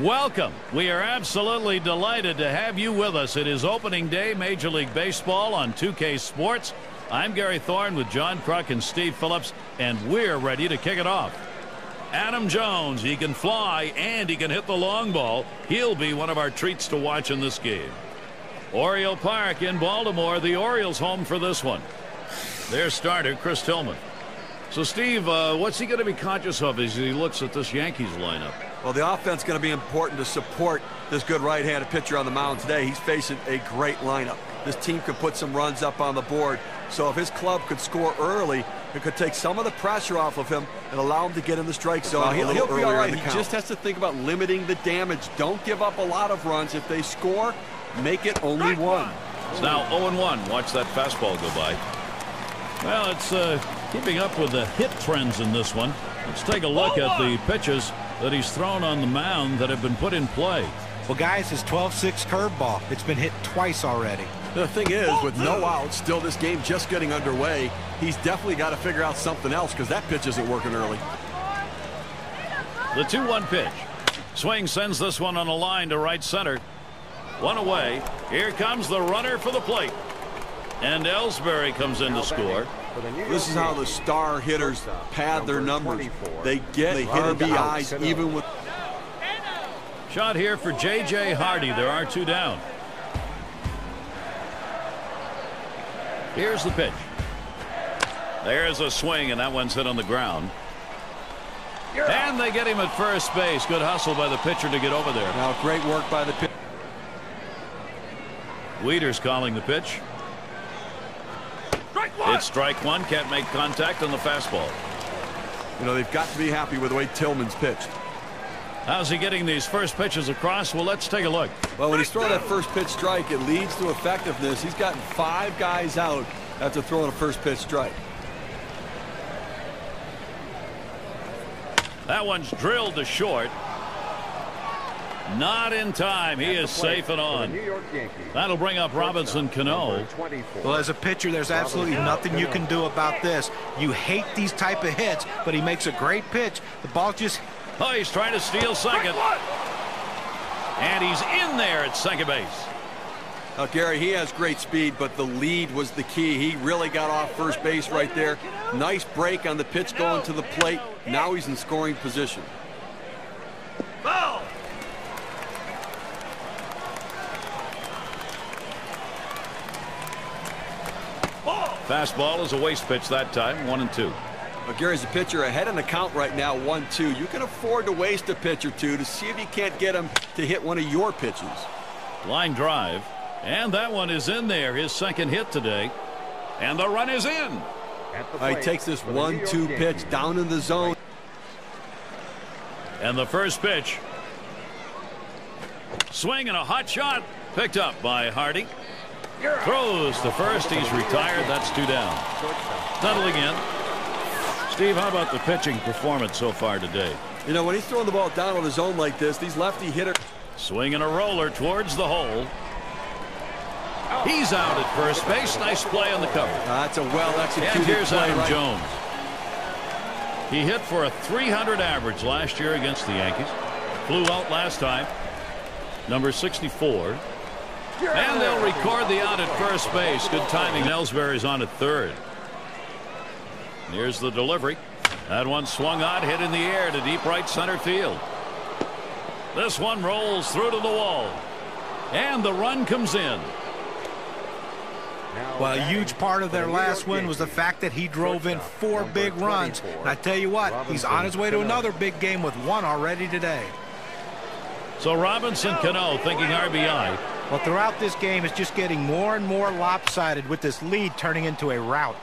Welcome. We are absolutely delighted to have you with us. It is opening day, Major League Baseball on 2K Sports. I'm Gary Thorne with John Kruk and Steve Phillips, and we're ready to kick it off. Adam Jones, he can fly and he can hit the long ball. He'll be one of our treats to watch in this game. Oriole Park in Baltimore, the Orioles home for this one. Their starter, Chris Tillman. So, Steve, what's he going to be conscious of as he looks at this Yankees lineup? Well, the offense is going to be important to support this good right-handed pitcher on the mound today. He's facing a great lineup. This team could put some runs up on the board. So if his club could score early, it could take some of the pressure off of him and allow him to get in the strike zone. He'll be all right. He just has to think about limiting the damage. Don't give up a lot of runs. If they score, make it only one. It's now 0-1. Watch that fastball go by. Well, it's keeping up with the hit trends in this one. Let's take a look at the pitches that he's thrown on the mound that have been put in play. Well, guys, his 12-6 curveball, it's been hit twice already. The thing is, with no outs, still this game just getting underway, he's definitely got to figure out something else because that pitch isn't working early. The 2-1 pitch. Swing sends this one on a line to right center. One away. Here comes the runner for the plate. And Ellsbury comes in to score. This is how the star hitters pad their numbers. They get the RBIs even with. Shot here for J.J. Hardy. There are two down. Here's the pitch. There's a swing, and that one's hit on the ground. And they get him at first base. Good hustle by the pitcher to get over there. Now, great work by the pitcher. Wieters calling the pitch. It's strike one. Can't make contact on the fastball. You know, they've got to be happy with the way Tillman's pitched. How's he getting these first pitches across? Well, let's take a look. Well, when he's throwing that first pitch strike, it leads to effectiveness. He's gotten 5 guys out after throwing a first pitch strike. That one's drilled to short. Not in time. He is safe and on. That'll bring up Robinson Cano. Well, as a pitcher, there's absolutely nothing you can do about this. You hate these type of hits, but he makes a great pitch. The ball just... Oh, he's trying to steal second. And he's in there at second base. Now, Gary, he has great speed, but the lead was the key. He really got off first base right there. Nice break on the pitch going to the plate. Now he's in scoring position. Fastball is a waste pitch that time. 1-2. Well, Gary's a pitcher ahead in the count right now, 1-2. You can afford to waste a pitch or two to see if you can't get him to hit one of your pitches. Line drive. And that one is in there. His second hit today. And the run is in. He takes this 1-2 pitch down in the zone. And the first pitch. Swing and a hot shot. Picked up by Hardy. Throws to first. He's retired. That's 2 down. Settling in. Steve, how about the pitching performance so far today? You know, when he's throwing the ball down on his own like this, these lefty hitters. Swinging a roller towards the hole. He's out at first base. Nice play on the cover. That's a well-executed And here's play, Adam right? Jones. He hit for a 300 average last year against the Yankees. Flew out last time. Number 64. And they'll record the out at first base. Good timing. Ellsbury's on at third. Here's the delivery. That one swung on, hit in the air to deep right center field. This one rolls through to the wall. And the run comes in. Well, a huge part of their last win was the fact that he drove in 4 big runs. And I tell you what, he's on his way to another big game with 1 already today. So Robinson Cano thinking RBI. Well, throughout this game, it's just getting more and more lopsided with this lead turning into a rout.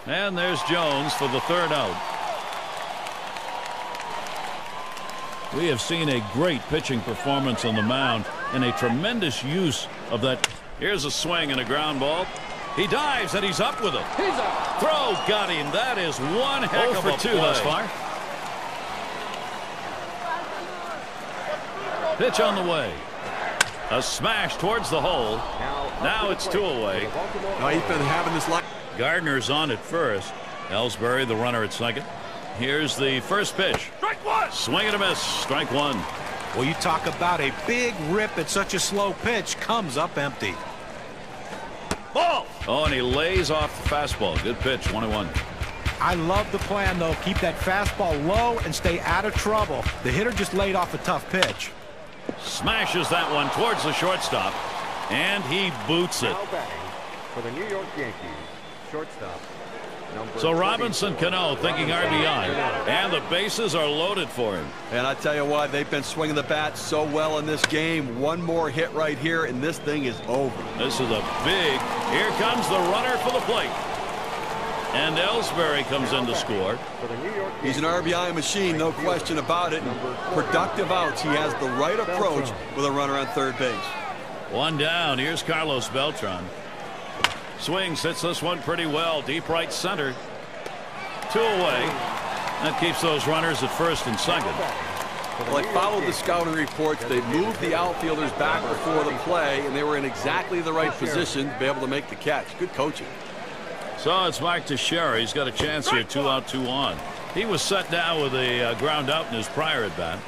And there's Jones for the third out. We have seen a great pitching performance on the mound and a tremendous use of that. Here's a swing and a ground ball. He dives and he's up with it. He's up. Throw got him. That is one heck of a 2 thus far. Pitch on the way. A smash towards the hole. Now it's 2 away. Now he's been having this line. Gardner's on at first. Ellsbury, the runner at second. Here's the first pitch. Strike one. Swing and a miss. Strike 1. Well, you talk about a big rip at such a slow pitch, comes up empty. Ball! Oh, and he lays off the fastball. Good pitch, 1-1. I love the plan, though. Keep that fastball low and stay out of trouble. The hitter just laid off a tough pitch. Smashes that one towards the shortstop, and he boots it. Now batting for the New York Yankees, shortstop. So Robinson Cano thinking RBI, and the bases are loaded for him. And I tell you what, they've been swinging the bat so well in this game. One more hit right here, and this thing is over. This is a big. Here comes the runner for the plate. And Ellsbury comes in to score. He's an RBI machine, no question about it. Productive outs. He has the right approach with a runner on third base. One down. Here's Carlos Beltran. Swings, hits this one pretty well. Deep right center. 2 away. That keeps those runners at first and second. Well, I followed the scouting reports. They moved the outfielders back before the play, and they were in exactly the right position to be able to make the catch. Good coaching. So it's Mark Teixeira. He's got a chance here. 2 out, 2 on. He was set down with a ground out in his prior at bat.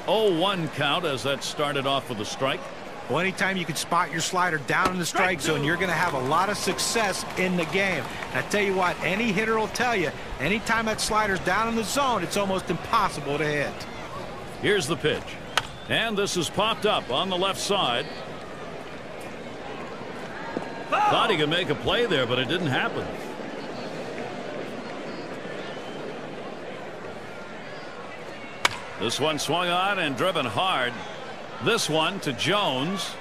0-1 count as that started off with a strike. Well, anytime you can spot your slider down in the strike zone, you're going to have a lot of success in the game. And I tell you what, any hitter will tell you, anytime that slider's down in the zone, it's almost impossible to hit. Here's the pitch. And this is popped up on the left side. Thought he could make a play there, but it didn't happen. This one swung on and driven hard. This one to Jones.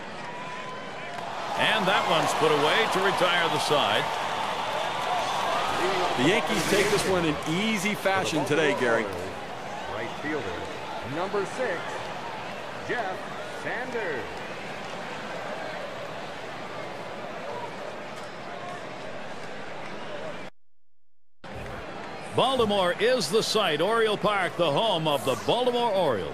And that one's put away to retire the side. The Yankees take this one in easy fashion today, Gary. Right fielder, number 6, Jeff Sanders. Baltimore is the site. Oriole Park, the home of the Baltimore Orioles.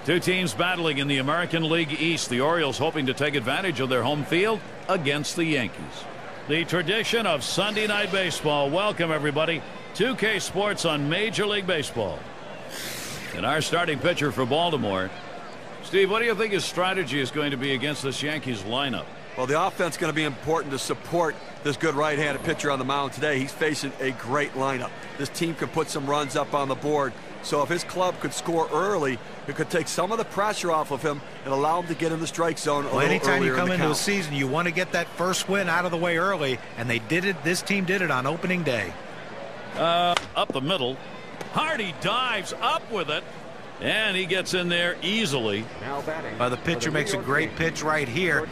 Two teams battling in the American League East. The Orioles hoping to take advantage of their home field against the Yankees. The tradition of Sunday Night Baseball. Welcome, everybody. 2K Sports on Major League Baseball. And our starting pitcher for Baltimore. Steve, what do you think his strategy is going to be against this Yankees lineup? Well, the offense is going to be important to support this good right-handed pitcher on the mound today. He's facing a great lineup. This team can put some runs up on the board. So if his club could score early, it could take some of the pressure off of him and allow him to get in the strike zone a little earlier in the count. Anytime you come into a season, you want to get that first win out of the way early, and they did it. This team did it on opening day. Up the middle. Hardy dives up with it, and he gets in there easily. Now batting. The pitcher makes a great pitch right here.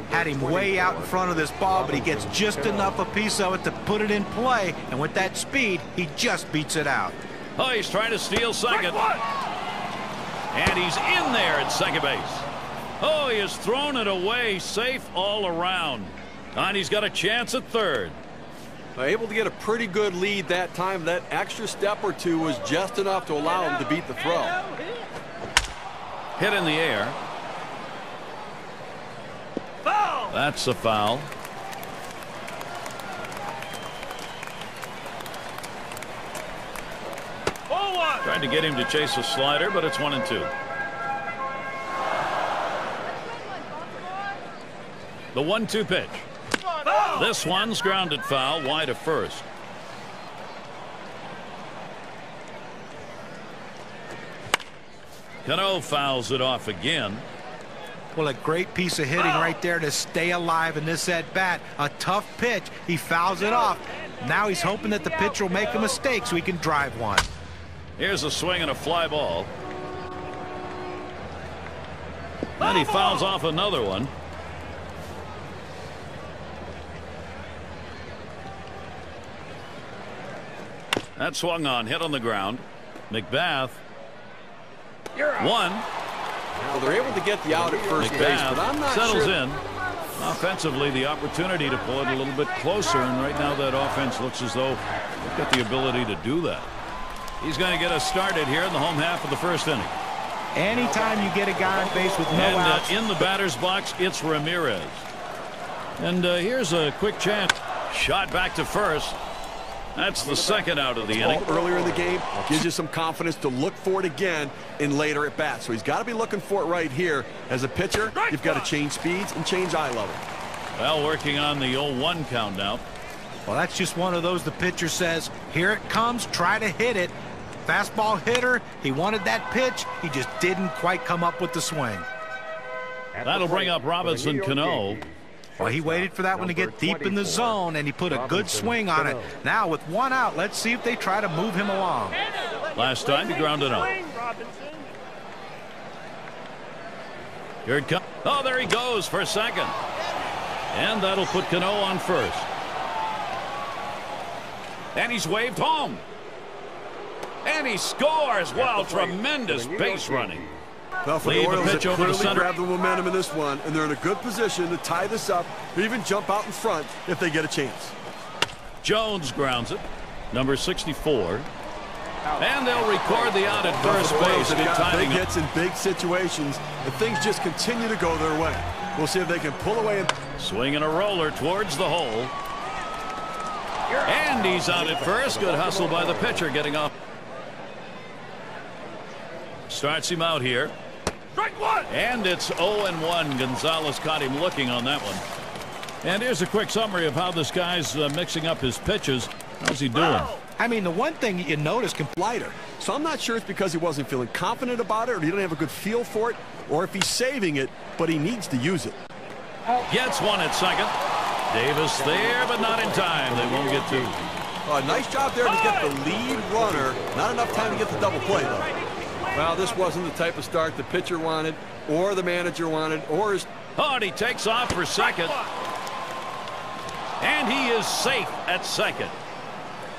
Had him way out in front of this ball, but he gets just enough a piece of it to put it in play, and with that speed, he just beats it out. Oh, he's trying to steal second. And he's in there at second base. Oh, he has thrown it away, safe all around. And he's got a chance at third. Able to get a pretty good lead that time. That extra step or two was just enough to allow him to beat the throw. Hit in the air. Foul. That's a foul. Tried to get him to chase a slider, but it's 1-2. The 1-2 pitch. This one's grounded foul wide of first. Cano fouls it off again. Well, a great piece of hitting right there to stay alive in this at bat. A tough pitch. He fouls it off. Now he's hoping that the pitcher will make a mistake so he can drive one. Here's a swing and a fly ball. And he fouls off another one. That swung on, hit on the ground. McBath. One. Well, they're able to get the out at first base, but I'm not settles sure. in. Offensively, the opportunity to pull it a little bit closer, and right now that offense looks as though they've got the ability to do that. He's going to get us started here in the home half of the first inning. Anytime you get a guy on base with no outs. In the batter's box, it's Ramirez. And here's a quick chance. Shot back to first. That's the second out of the inning. Earlier in the game gives you some confidence to look for it again in later at bat. So he's got to be looking for it right here. As a pitcher, you've got to change speeds and change eye level. Well, working on the 0-1 count now. Well, that's just one of those the pitcher says, here it comes, try to hit it. Fastball hitter, he wanted that pitch, he just didn't quite come up with the swing. That'll bring up Robinson Cano. Well, he waited for that one to get deep in the zone, and he put a good swing on it. Now, with one out, let's see if they try to move him along. Last time he grounded out. Here it comes. Oh, there he goes for second. And that'll put Cano on first. And he's waved home. And he scores. Wow, tremendous base running. Well, for the Orioles, they clearly grab the momentum in this one, and they're in a good position to tie this up or even jump out in front if they get a chance. Jones grounds it. Number 64. And they'll record the out at first base. They've got big hits in big situations, and things just continue to go their way. We'll see if they can pull away. Swinging a roller towards the hole. And he's out at first. Good hustle by the pitcher getting off. Starts him out here. Strike one. And it's 0-1. Gonzalez caught him looking on that one. And here's a quick summary of how this guy's mixing up his pitches. How's he doing? I mean, the one thing you notice lighter. So I'm not sure it's because he wasn't feeling confident about it or he didn't have a good feel for it or if he's saving it, but he needs to use it. Gets one at second. Davis there, but not in time. They won't get two. Nice job there to get the lead runner. Not enough time to get the double play, though. Well, this wasn't the type of start the pitcher wanted or the manager wanted or his... Oh, and he takes off for second. And he is safe at second.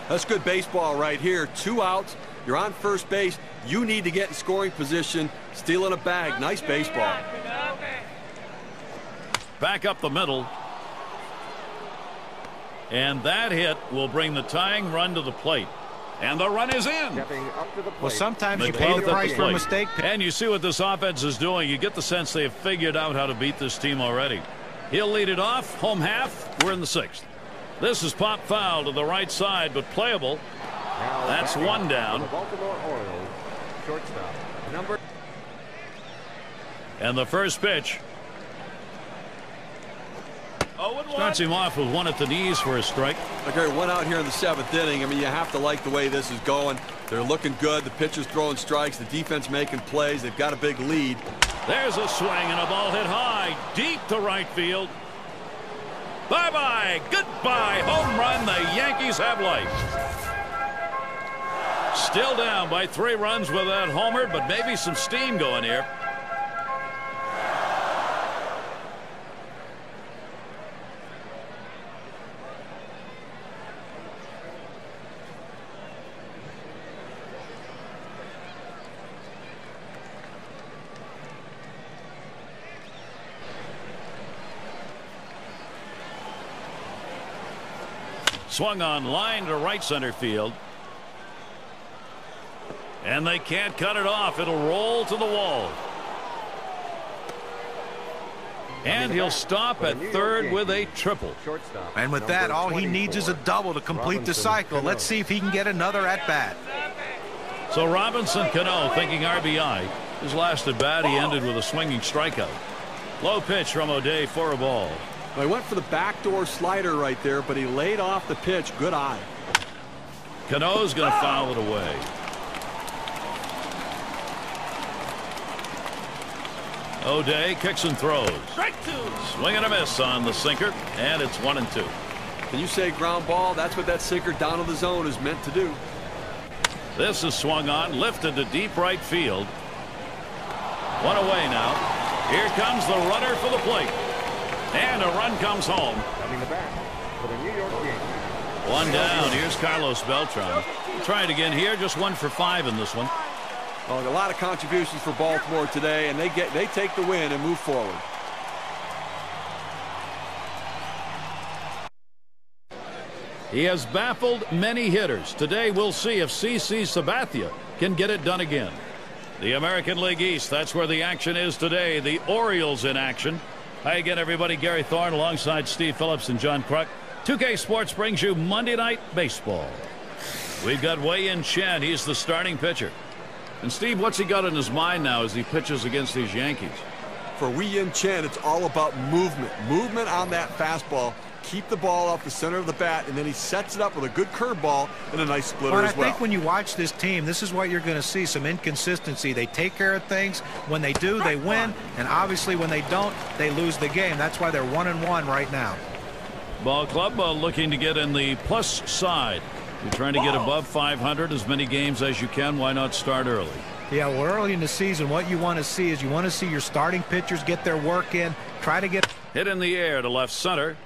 That's good baseball right here. 2 outs. You're on first base. You need to get in scoring position. Stealing a bag. Nice baseball. Back up the middle. And that hit will bring the tying run to the plate. And the run is in. Well, sometimes you pay the price for a mistake. And you see what this offense is doing. You get the sense they have figured out how to beat this team already. He'll lead it off. Home half. We're in the 6th. This is pop foul to the right side, but playable. That's one down. Baltimore Orioles, shortstop, number. And the first pitch. Starts him off with one at the knees for a strike. Okay, 1 out here in the 7th inning. I mean, you have to like the way this is going. They're looking good. The pitcher's throwing strikes. The defense making plays. They've got a big lead. There's a swing and a ball hit high, deep to right field. Bye-bye. Goodbye. Home run. The Yankees have life. Still down by 3 runs with that homer, but maybe some steam going here. Swung on line to right center field. And they can't cut it off. It'll roll to the wall. And he'll stop at third with a triple. And with that, all he needs is a double to complete the cycle. Let's see if he can get another at bat. So Robinson Cano thinking RBI. His last at bat, he ended with a swinging strikeout. Low pitch from O'Day for a ball. Well, he went for the backdoor slider right there, but he laid off the pitch. Good eye. Cano's going to foul it away. O'Day kicks and throws. Strike 2. Swing and a miss on the sinker, and it's 1-2. Can you say ground ball? That's what that sinker down to the zone is meant to do. This is swung on, lifted to deep right field. One away now. Here comes the runner for the plate. And a run comes home. Coming back for the New York Yankees. One down. Here's Carlos Beltran. Try it again here. Just 1 for 5 in this one. Oh, a lot of contributions for Baltimore today, and they take the win and move forward. He has baffled many hitters. Today we'll see if CC Sabathia can get it done again. The American League East, that's where the action is today. The Orioles in action. Hi again, everybody. Gary Thorne alongside Steve Phillips and John Kruk. 2K Sports brings you Monday Night Baseball. We've got Wei-Yin Chen. He's the starting pitcher. And Steve, what's he got in his mind now as he pitches against these Yankees? For Wei-Yin Chen, it's all about movement. Movement on that fastball. Keep the ball off the center of the bat, and then he sets it up with a good curveball and a nice splitter as well. I think when you watch this team, this is what you're going to see, some inconsistency. They take care of things. When they do, they win. And obviously when they don't, they lose the game. That's why they're 1-1 right now. Ball club looking to get in the plus side. You're trying to get above 500, as many games as you can. Why not start early? Yeah, well, early in the season, what you want to see is you want to see your starting pitchers get their work in. Try to get hit in the air to left center.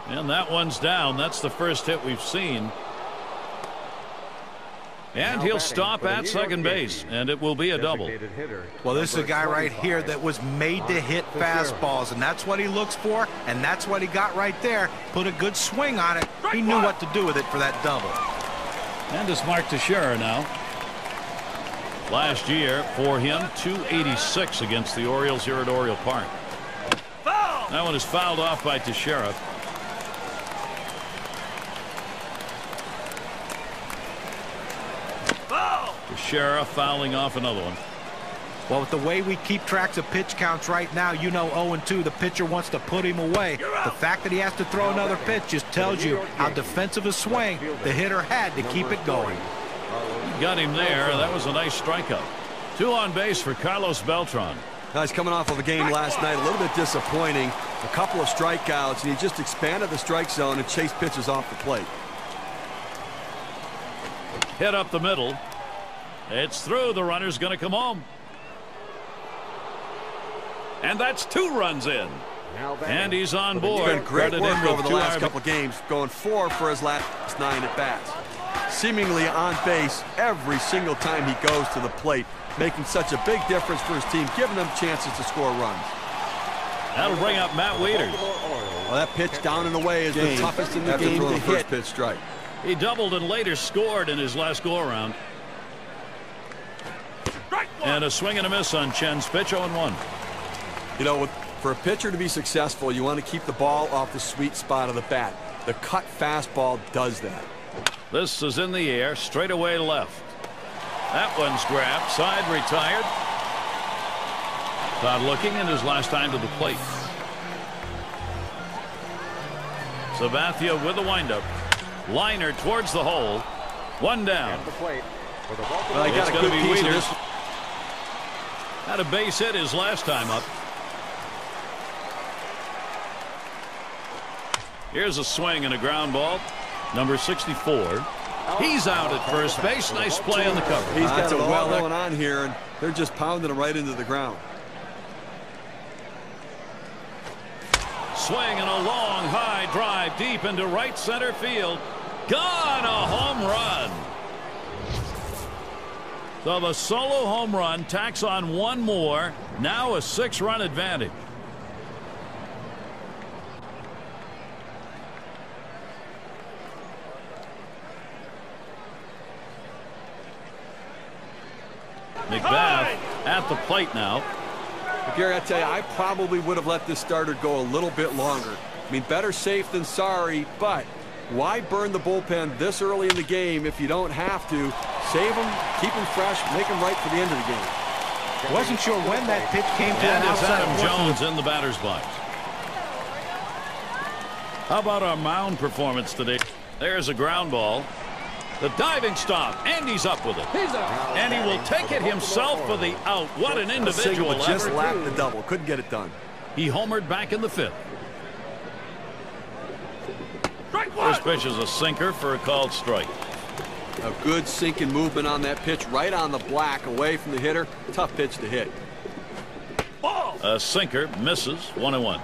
And that one's down. That's the first hit we've seen. And he'll stop at second base, and it will be a double. Well, this is a guy right here that was made to hit fastballs, and that's what he looks for, and that's what he got right there. Put a good swing on it. He knew what to do with it for that double. And it's Mark Teixeira now. Last year for him, 286 against the Orioles here at Oriole Park. That one is fouled off by Teixeira. Teixeira fouling off another one. Well, with the way we keep tracks of pitch counts right now, you know 0-2, the pitcher wants to put him away. The fact that he has to throw another pitch just tells you how defensive a swing the hitter had to keep it going. Got him there. That was a nice strikeout. 2 on base for Carlos Beltran. Now he's coming off of a game last night, a little bit disappointing. A couple of strikeouts, and he just expanded the strike zone and chased pitches off the plate. Hit up the middle. It's through. The runner's going to come home. And that's 2 runs in. And he's on board. He's been great work over the last couple of games, going 4 for his last 9 at bats. Seemingly on base every single time he goes to the plate, making such a big difference for his team, giving them chances to score runs. That'll bring up Matt Wieters. Well, that pitch down and away is the toughest in the game to hit. Pitch strike. He doubled and later scored in his last go-around. And a swing and a miss on Chen's pitch, 0-1. You know, for a pitcher to be successful, you want to keep the ball off the sweet spot of the bat. The cut fastball does that. This is in the air, straight away left. That one's grabbed, side retired. Todd looking in his last time to the plate. Sabathia with the windup. Liner towards the hole. 1 down. Well, it's going to be Wieters. Had a base hit his last time up. Here's a swing and a ground ball. Number 64. He's out at first base. Nice play on the cover. He's got it well going on here, and they're just pounding him right into the ground. Swing and a long high drive deep into right center field. Gone, a home run. So the solo home run tacks on 1 more. Now a 6-run advantage. McBath at the plate now. But Gary, I tell you, I probably would have let this starter go a little bit longer. I mean, better safe than sorry, but why burn the bullpen this early in the game if you don't have to? Save them, keep them fresh, make them right for the end of the game. Wasn't sure when that pitch came to and an it's outside Adam Jones in the batter's box. How about our mound performance today? There's a ground ball. The diving stop, and he's up with it. And he will take it himself for the out. What an individual effort. Just lapped the double. Couldn't get it done. He homered back in the 5th. This pitch is a sinker for a called strike. A good sinking movement on that pitch, right on the black, away from the hitter. Tough pitch to hit. A sinker misses, 1-1.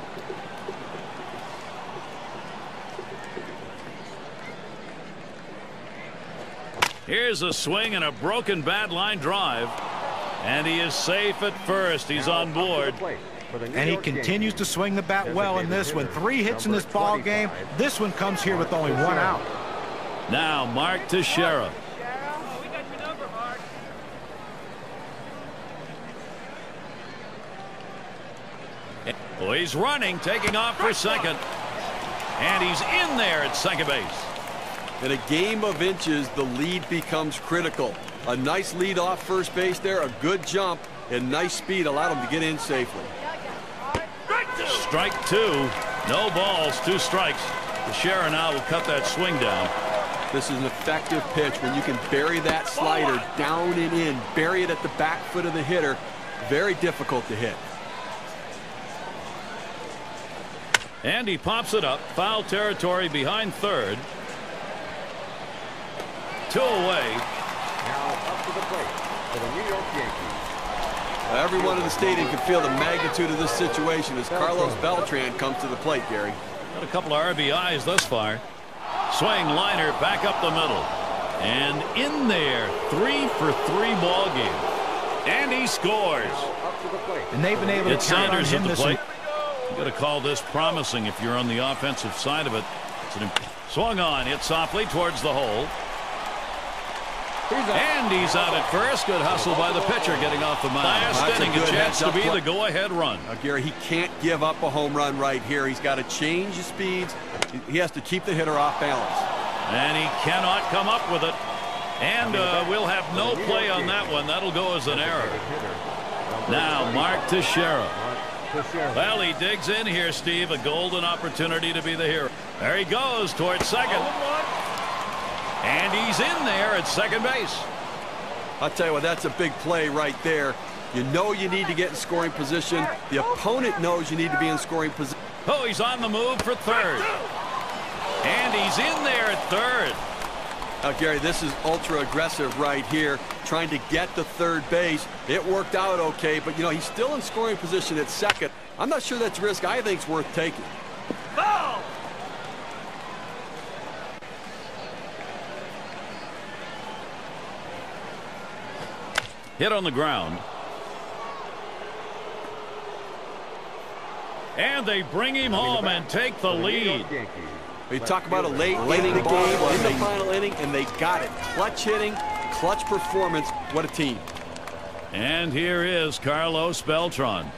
Here's a swing and a broken bad line drive. And he is safe at first. He's on board. And he continues to swing the bat well in this one. 3 hits in this ball game. This one comes here with only 1 out. Now Mark Teixeira. Oh, he's running, taking off for second. And he's in there at second base. In a game of inches, the lead becomes critical. A nice lead off first base there, a good jump, and nice speed allowed him to get in safely. Strike two. No balls, 2 strikes. Teixeira now will cut that swing down. This is an effective pitch when you can bury that slider down and in, bury it at the back foot of the hitter. Very difficult to hit. And he pops it up. Foul territory behind third. 2 away. Now up to the plate for the New York Yankees. Everyone in the stadium can feel the magnitude of this situation as Carlos Beltran comes to the plate, Gary. Got a couple of RBIs thus far. Swing liner back up the middle. And in there. 3 for 3 ball game. And he scores. Up to the plate. And they've been able to It's count on Sanders him at the this plate. You got to call this promising if you're on the offensive side of it. Swung on. Hit softly towards the hole. And he's out at first. Good hustle by the pitcher getting off the mound. Last inning, a chance to be the go-ahead run. Gary, he can't give up a home run right here. He's got to change his speeds. He has to keep the hitter off balance. And he cannot come up with it. And we'll have no play on that one. That'll go as an error. Now Mark Teixeira. Well, he digs in here, Steve. A golden opportunity to be the hero. There he goes towards second. And he's in there at second base. I'll tell you what, that's a big play right there. You know you need to get in scoring position. The opponent knows you need to be in scoring position. Oh, he's on the move for third. And he's in there at third. Now, Gary, this is ultra aggressive right here, trying to get to third base. It worked out okay, but, you know, he's still in scoring position at second. I'm not sure that's a risk I think is worth taking. Foul! Hit on the ground. And they bring him home and take the lead. You talk about a late inning game in the final inning, and they got it. Clutch hitting, clutch performance. What a team. And here is Carlos Beltran.